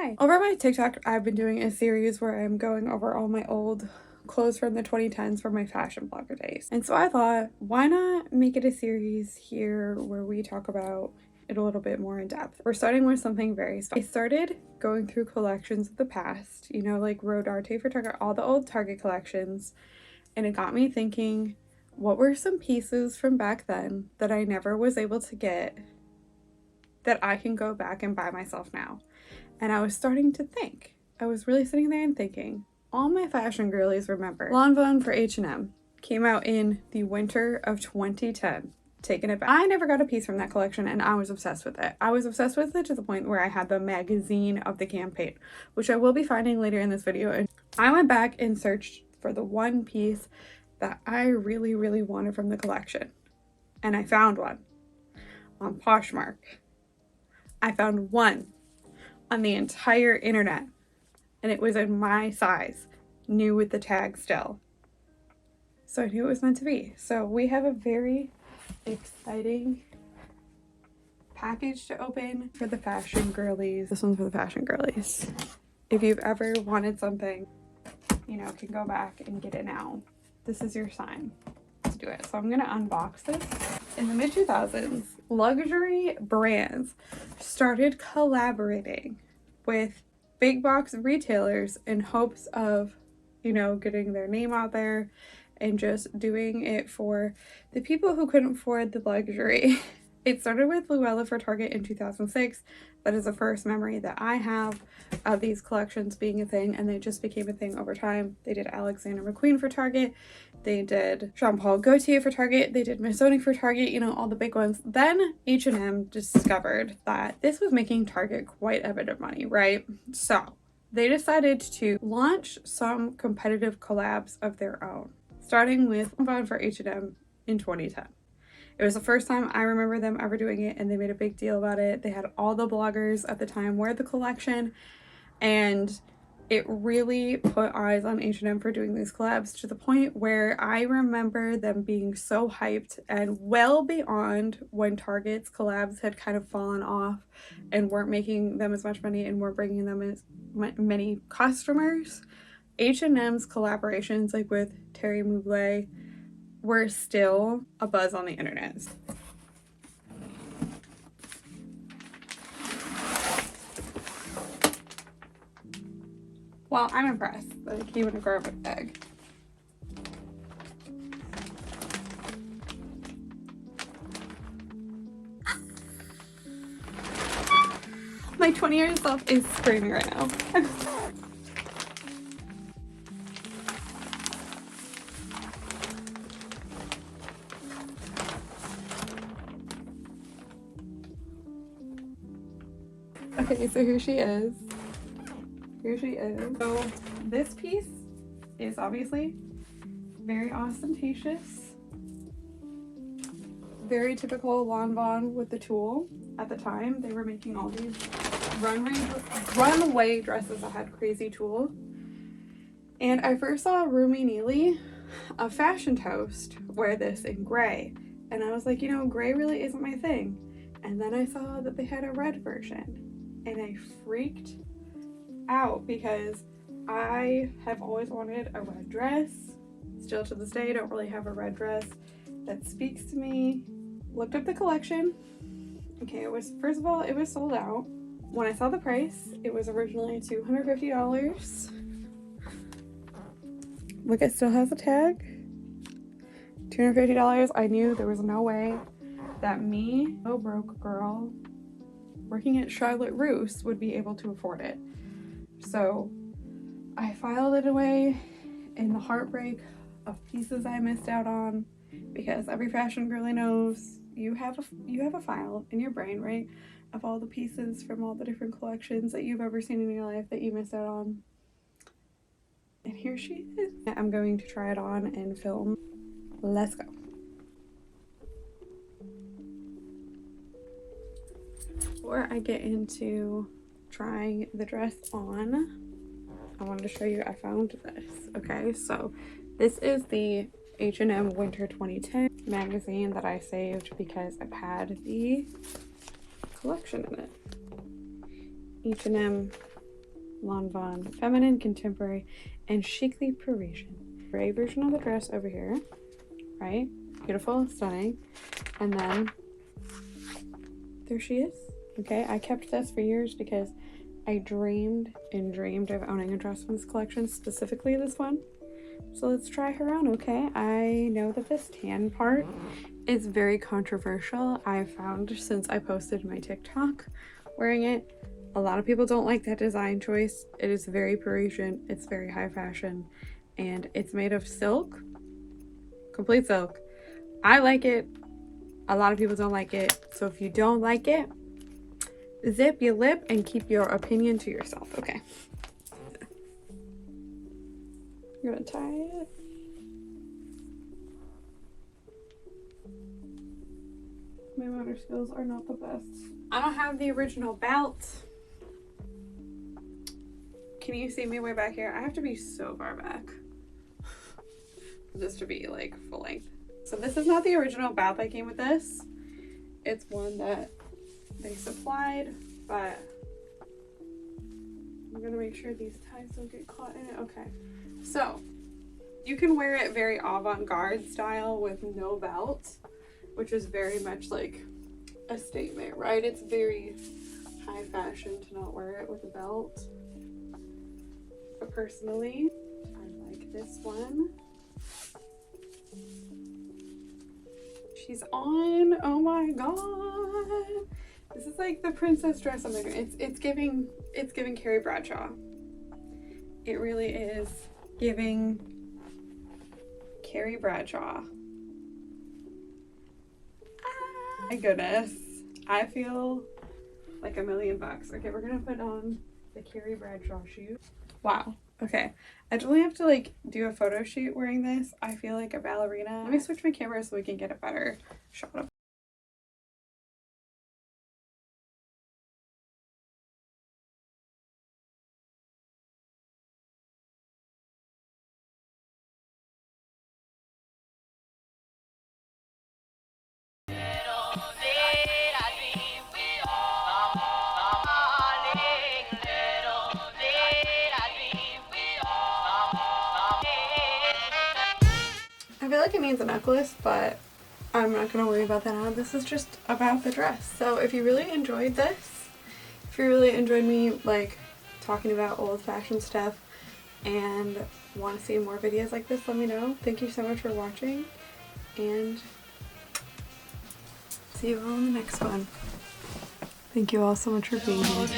Hi! Over my TikTok, I've been doing a series where I'm going over all my old clothes from the 2010s from my fashion blogger days. And so I thought, why not make it a series here where we talk about it a little bit more in depth. We're starting with something very special. I started going through collections of the past, you know, like Rodarte for Target, all the old Target collections, and it got me thinking, what were some pieces from back then that I never was able to get that I can go back and buy myself now? And I was starting to think, I was really sitting there and thinking, all my fashion girlies remember Lanvin for H&M came out in the winter of 2010. Taken it back. I never got a piece from that collection and I was obsessed with it. I was obsessed with it to the point where I had the magazine of the campaign, which I will be finding later in this video. And I went back and searched for the one piece that I really, really wanted from the collection. And I found one on Poshmark. I found one on the entire internet, and it was in my size, new with the tag still. So I knew it was meant to be. So we have a very exciting package to open for the fashion girlies. This one's for the fashion girlies. If you've ever wanted something, you know, can go back and get it now. This is your sign to do it. So I'm gonna unbox this. In the mid 2000s, luxury brands started collaborating with big box retailers in hopes of, you know, getting their name out there and just doing it for the people who couldn't afford the luxury. It started with Luella for Target in 2006. That is the first memory that I have of these collections being a thing, and they just became a thing over time. They did Alexander McQueen for Target. They did Jean Paul Gaultier for Target. They did Missoni for Target, you know, all the big ones. Then H&M discovered that this was making Target quite a bit of money, right? So they decided to launch some competitive collabs of their own, starting with Lanvin for H&M in 2010. It was the first time I remember them ever doing it, and they made a big deal about it. They had all the bloggers at the time wear the collection, and it really put eyes on H&M for doing these collabs to the point where I remember them being so hyped and well beyond when Target's collabs had kind of fallen off and weren't making them as much money and weren't bringing them as many customers. H&M's collaborations, like with Terry Mugler, were still a buzz on the internet. Well, I'm impressed that it came in a garbage bag. My 20-year-old self is screaming right now. Okay, so here she is. Here she is. So this piece is obviously very ostentatious. Very typical Lanvin with the tulle. At the time, they were making all these runway dresses that had crazy tulle. And I first saw Rumi Neely, a fashion toast, wear this in gray. And I was like, you know, gray really isn't my thing. And then I saw that they had a red version. And I freaked out because I have always wanted a red dress. Still to this day, don't really have a red dress that speaks to me. Looked up the collection. Okay, it was, first of all, it was sold out. When I saw the price, it was originally $250. Look, it still has a tag. $250. I knew there was no way that me, a broke girl, working at Charlotte Russe, would be able to afford it. So I filed it away in the heartbreak of pieces I missed out on, because every fashion girly knows you have a file in your brain, right, of all the pieces from all the different collections that you've ever seen in your life that you missed out on. And here she is. I'm going to try it on and film. Let's go. Before I get into trying the dress on, I wanted to show you I found this. Okay, so this is the H&M Winter 2010 magazine that I saved because I've had the collection in it. H&M Lanvin, feminine, contemporary, and chicly Parisian. Gray version of the dress over here, right? Beautiful, stunning. And then there she is. Okay, I kept this for years because I dreamed and dreamed of owning a dress from this collection, specifically this one. So let's try her on, okay? I know that this tan part is very controversial. I found since I posted my TikTok wearing it, a lot of people don't like that design choice. It is very Parisian, it's very high fashion, and it's made of silk, complete silk. I like it. A lot of people don't like it. So if you don't like it, zip your lip and keep your opinion to yourself, okay? I'm gonna tie it. My motor skills are not the best. I don't have the original belt. Can you see me way back here? I have to be so far back just to be like full length. So this is not the original belt that came with this. It's one that they supplied, but I'm gonna make sure these ties don't get caught in it. Okay, so you can wear it very avant-garde style with no belt, which is very much like a statement, right? It's very high fashion to not wear it with a belt. But personally, I like this one. She's on. Oh my god. This is like the princess dress. Oh my god. It's giving Carrie Bradshaw. It really is giving Carrie Bradshaw. My goodness. I feel like $1,000,000. Okay, we're gonna put on the Carrie Bradshaw shoe. Wow. Okay. I definitely have to like do a photo shoot wearing this. I feel like a ballerina. Let me switch my camera so we can get a better shot of. I feel like it needs a necklace, but I'm not going to worry about that now. This is just about the dress. So if you really enjoyed this, if you really enjoyed me like talking about old fashioned stuff and want to see more videos like this, let me know. Thank you so much for watching, and see you all in the next one. Thank you all so much for being here.